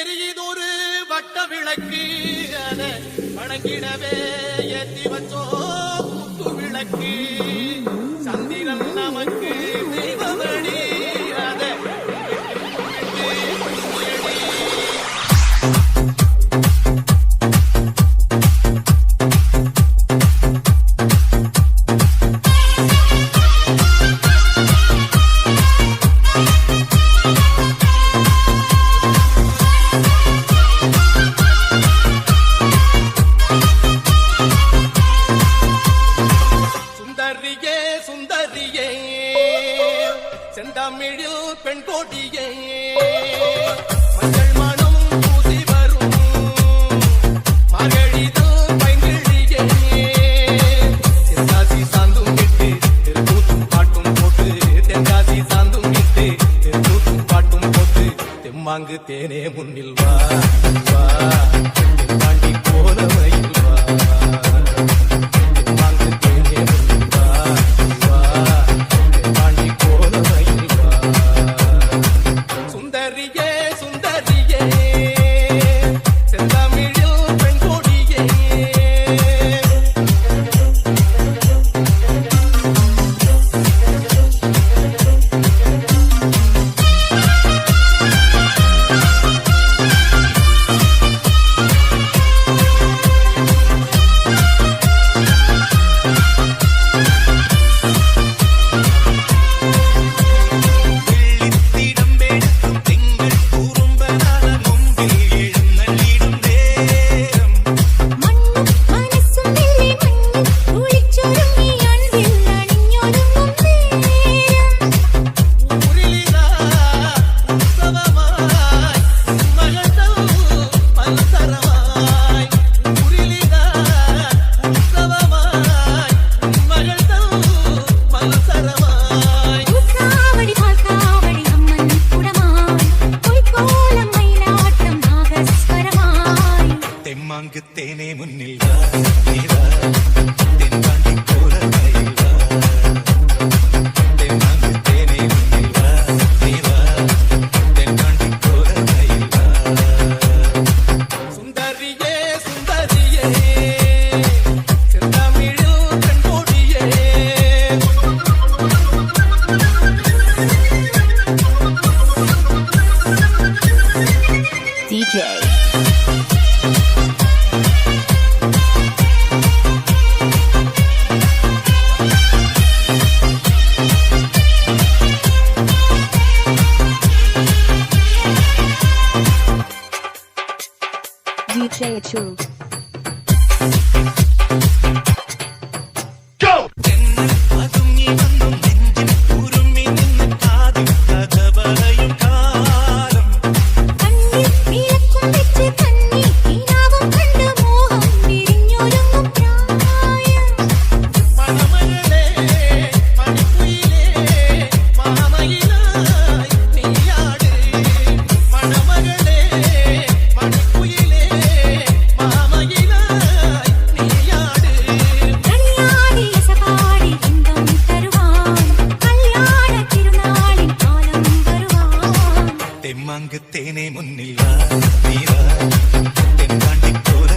எரியுதொரு வட்ட விளக்கு அதை வணங்கிடவே ஏத்தி வச்சோ குத்து விளக்கு சந்திரன் நமக்கு தெய்வமணி அதை சுந்தரியே செந்தமிழில் பெண் கோட்டியே மஞ்சள் மனம் பூசி வரும் மார்கழிதல் பைங்கிழியே தென்காசி சாந்தும் விட்டு கூத்தும் பாட்டும் போட்டு தென்காசி சாந்தும் விட்டு கூத்தும் பாட்டும் போட்டு தெம்மாங்கு தேனே முன்னில் வா வா தாண்டி போல மயில் வா தேனே முன்னில் வா நீவா தென்பாண்டி போல மயில் வா தென்பாங்கு தேனே முன்னில் வா நீவா தென்பாண்டி போல மயில் வா சுந்தரியே சுந்தரியே செந்தமிழில் பெண் கோட்டியே DJ DJ Achul. தெம்மாங்கு தேனே முன்னில் வா நீ வா தென்பாண்டி போல